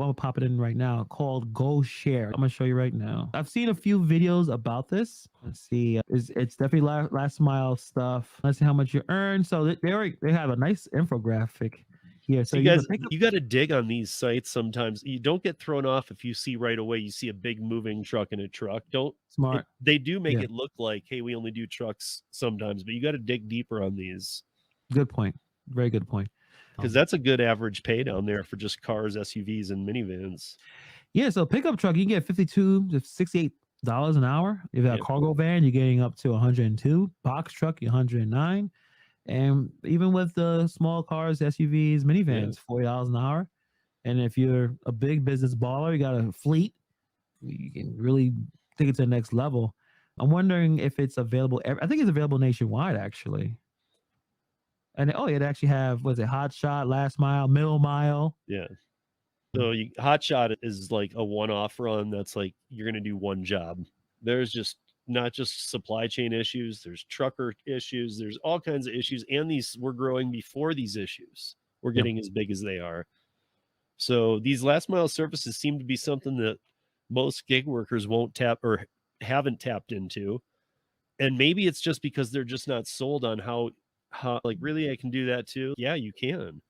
gonna pop it in right now, called Go Share. I'm gonna show you right now. I've seen a few videos about this. Let's see. It's definitely last mile stuff. Let's see how much you earn. So they have a nice infographic here. So See, you can guys, pick up. you got to dig on these sites sometimes. You don't get thrown off if you see right away you see a big moving truck in a truck. Smart. They do make Yeah. it look like, hey, we only do trucks sometimes, but you got to dig deeper on these. Good point. Very good point. Because that's a good average pay down there for just cars, SUVs, and minivans. Yeah, so pickup truck, you can get $52 to $68 an hour. If you have a cargo van, you're getting up to 102. Box truck, 109. And even with the small cars, SUVs, minivans, $40 an hour. And if you're a big business baller, you got a fleet, you can really take it to the next level. I'm wondering if it's available. I think it's available nationwide, actually. And it actually have, was it Hot Shot, Last Mile, Middle Mile? Yeah. So Hot Shot is like a one-off run. That's like you're going to do one job. There's just not just supply chain issues. There's trucker issues. There's all kinds of issues. And we're growing before these issues. We're getting as big as they are. So these last mile services seem to be something that most gig workers won't tap or haven't tapped into. And maybe it's just because they're just not sold on how like, really, I can do that too. Yeah, you can.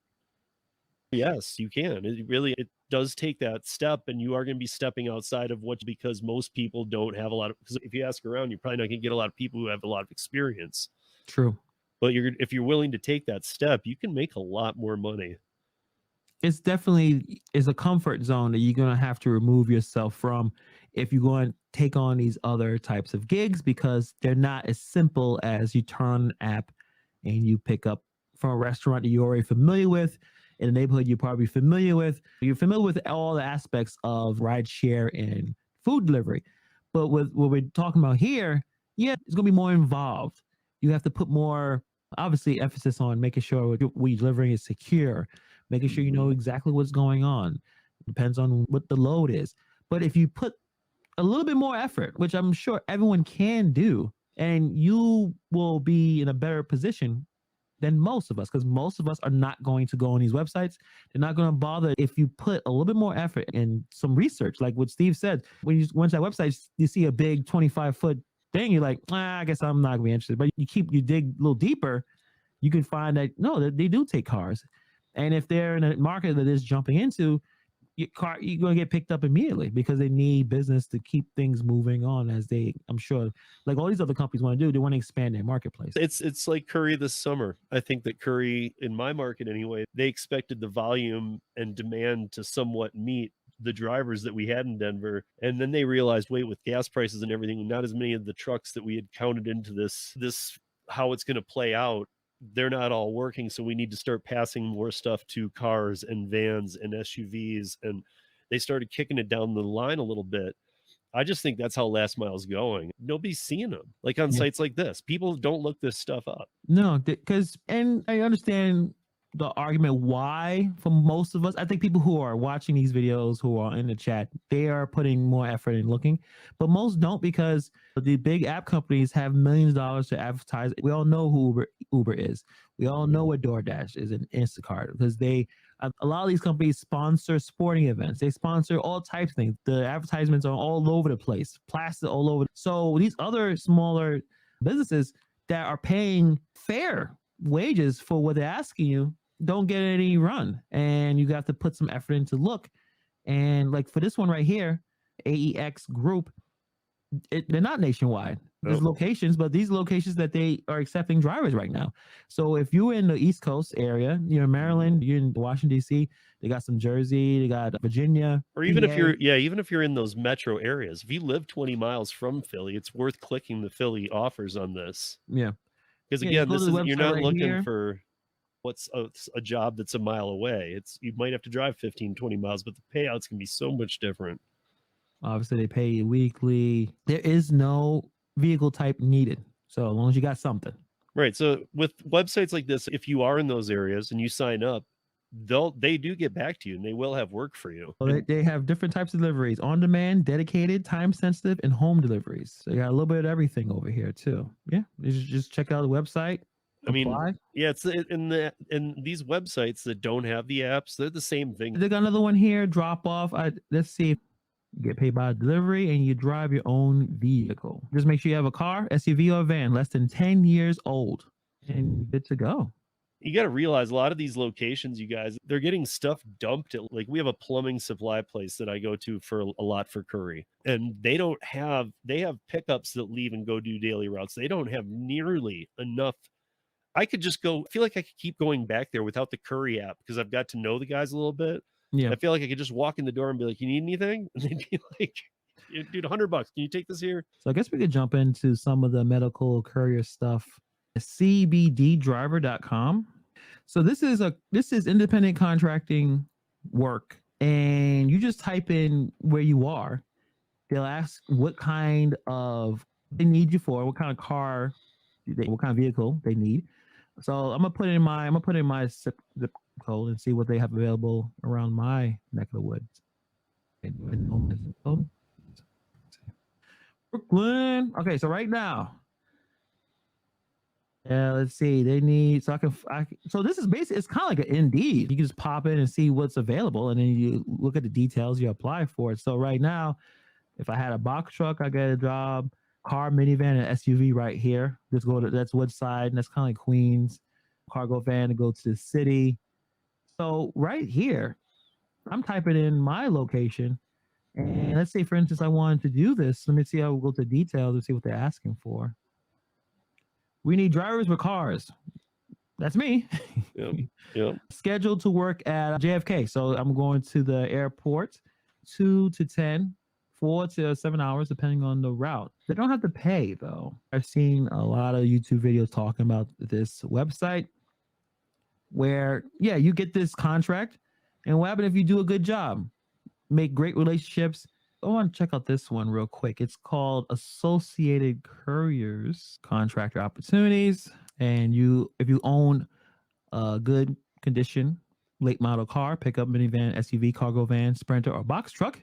Yes, you can. It does take that step, and you are going to be stepping outside of because most people don't have a lot of, because if you ask around, you're probably not going to get a lot of people who have a lot of experience. True. But if you're willing to take that step, you can make a lot more money. It's definitely is a comfort zone that you're going to have to remove yourself from if you're going to take on these other types of gigs, because they're not as simple as you turn an app and you pick up from a restaurant that you're already familiar with in a neighborhood you're probably familiar with. You're familiar with all the aspects of rideshare and food delivery. But with what we're talking about here, it's going to be more involved. You have to put more, obviously, emphasis on making sure what you're delivering is secure, making sure you know exactly what's going on. Depends on what the load is. But if you put a little bit more effort, which I'm sure everyone can do, and you will be in a better position than most of us, because most of us are not going to go on these websites. They're not going to bother. If you put a little bit more effort and some research, like what Steve said, when you went to that website, you see a big 25-foot thing, you're like, I guess I'm not going to be interested. But you dig a little deeper, you can find that, no, they do take cars. And if they're in a market that is jumping into, you're going to get picked up immediately, because they need business to keep things moving on, as I'm sure, like all these other companies want to do. They want to expand their marketplace. It's like Courier this summer. I think that Courier, in my market anyway, they expected the volume and demand to somewhat meet the drivers that we had in Denver. And then they realized, wait, with gas prices and everything, not as many of the trucks that we had counted into this how it's going to play out, they're not all working. So we need to start passing more stuff to cars and vans and SUVs. And they started kicking it down the line a little bit. I just think that's how last mile's going. Nobody's seeing them. Like on sites like this, people don't look this stuff up. No, because, and I understand the argument why for most of us. I think people who are watching these videos, who are in the chat, they are putting more effort in looking, but most don't, because the big app companies have millions of dollars to advertise. We all know who Uber is. We all know what Doordash is, and Instacart, because a lot of these companies sponsor sporting events. They sponsor all types of things. The advertisements are all over the place, plastic all over. So these other smaller businesses that are paying fair wages for what they're asking you don't get any run, and you got to put some effort into look. And like for this one right here, AEX Group, they're not nationwide. There's locations, but these locations that they are accepting drivers right now. So if you're in the East Coast area, you're in Maryland, you're in Washington, D.C., they got some Jersey, they got Virginia. Or even if you're in those metro areas, if you live 20 miles from Philly, it's worth clicking the Philly offers on this. Yeah. Because again, you're not looking for what's a job that's a mile away. You might have to drive 15, 20 miles, but the payouts can be so much different. Obviously, they pay you weekly. There is no vehicle type needed, so as long as you got something. Right. So with websites like this, if you are in those areas and you sign up, they do get back to you, and they will have work for you. So they have different types of deliveries: on demand, dedicated, time sensitive, and home deliveries. So you got a little bit of everything over here too. Yeah, you just check out the website. I mean, apply. yeah, it's in these websites that don't have the apps, they're the same thing. They got another one here. Drop off. Let's see. You get paid by delivery and you drive your own vehicle. Just make sure you have a car, SUV, or a van less than 10 years old, and you're good to go. You got to realize a lot of these locations, you guys, they're getting stuff dumped at, like, we have a plumbing supply place that I go to for a lot for Courier, and they have pickups that leave and go do daily routes. They don't have nearly enough. I could just go, I feel like I could keep going back there without the Courier app because I've got to know the guys a little bit. Yeah. I feel like I could just walk in the door and be like, you need anything? And they'd be like, dude, $100. Can you take this here? So I guess we could jump into some of the medical courier stuff. CBDdriver.com. So this is independent contracting work, and you just type in where you are. They'll ask what kind of they need you for, what kind of car, what kind of vehicle they need. So I'm gonna put in my zip code and see what they have available around my neck of the woods. Brooklyn. Okay, so right now, yeah, let's see. They need so this is basically it's kind of like an Indeed. You can just pop in and see what's available, and then you look at the details. You apply for it. So right now, if I had a box truck, I get a job. Car, minivan, and SUV right here. Just go to that's Woodside, and that's kind of like Queens. Cargo van to go to the city. So right here, I'm typing in my location, and let's say, for instance, I wanted to do this. Let me see. I'll go to details and see what they're asking for. We need drivers with cars. That's me. Yep. Yep. Scheduled to work at JFK. So I'm going to the airport 2 to 10, 4 to 7 hours, depending on the route. They don't have to pay, though. I've seen a lot of YouTube videos talking about this website where, yeah, you get this contract. And what happens if you do a good job? Make great relationships. I want to check out this one real quick. It's called Associated Couriers Contractor Opportunities. And if you own a good condition late model car, pickup, minivan, SUV, cargo van, Sprinter, or box truck,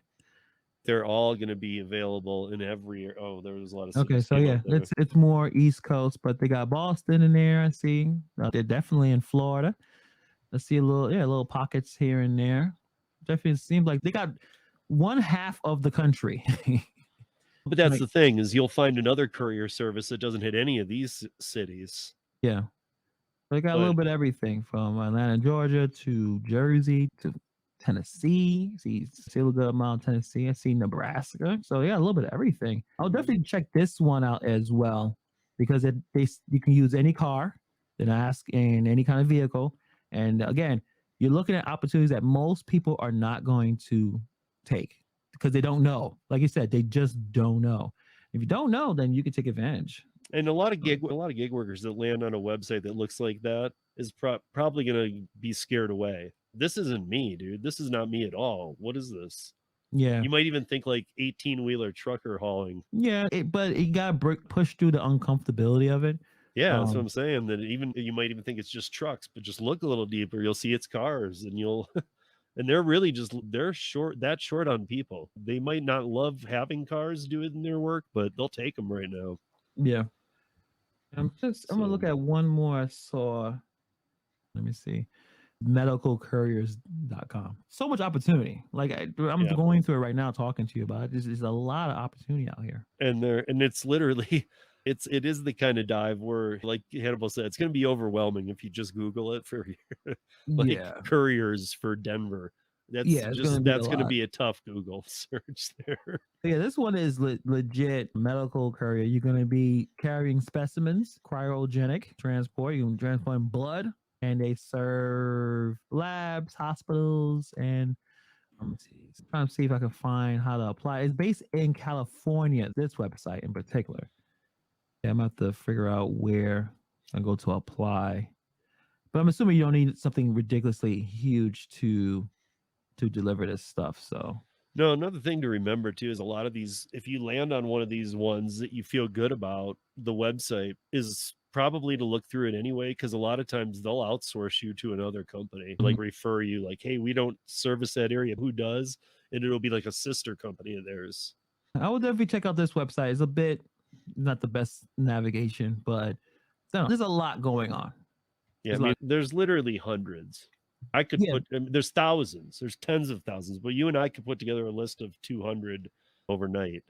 they're all going to be available in every. Oh, there was a lot of. Okay, so yeah, it's more East Coast, but they got Boston in there. I see they're definitely in Florida. I see little pockets here and there. Definitely seems like they got one half of the country. But that's the thing is you'll find another courier service that doesn't hit any of these cities. Yeah. They got a little bit of everything from Atlanta, Georgia to Jersey to Tennessee. See a little good amount of Tennessee. I see Nebraska. So yeah, a little bit of everything. I'll definitely check this one out as well because you can use any car, then ask in any kind of vehicle. And again, you're looking at opportunities that most people are not going to take because they don't know. Like you said, they just don't know. If you don't know, then you can take advantage. And a lot of gig workers that land on a website that looks like that is probably going to be scared away. This isn't me, dude. This is not me at all. What is this? Yeah. You might even think like 18-wheeler trucker hauling. Yeah, but you got to push through the uncomfortability of it. Yeah, that's what I'm saying. That you might even think it's just trucks, but just look a little deeper. You'll see it's cars, and and they're really they're short on people. They might not love having cars doing their work, but they'll take them right now. Yeah. I'm gonna look at one more I saw. Let me see. Medicalcouriers.com. So much opportunity. Like I'm going through it right now talking to you about it. There's a lot of opportunity out here. And it's literally it is the kind of dive where, like Hannibal said, it's going to be overwhelming if you just Google it for couriers for Denver. That's going to be a tough Google search there. Yeah, this one is legit medical courier. You're going to be carrying specimens, cryogenic transport. You can transport blood, and they serve labs, hospitals, and pharmacies. I'm trying to see if I can find how to apply. It's based in California, this website in particular. Yeah, I'm going to have to figure out where I go to apply. But I'm assuming you don't need something ridiculously huge to deliver this stuff. So no, another thing to remember too is a lot of these, if you land on one of these ones that you feel good about, the website is probably to look through it anyway, because a lot of times they'll outsource you to another company, like refer you, like, hey, we don't service that area, who does? And it'll be like a sister company of theirs. I would definitely check out this website. It's a bit not the best navigation, but So there's a lot going on. Yeah, I mean, there's literally hundreds. I could there's thousands, there's tens of thousands, but you and I could put together a list of 200 overnight.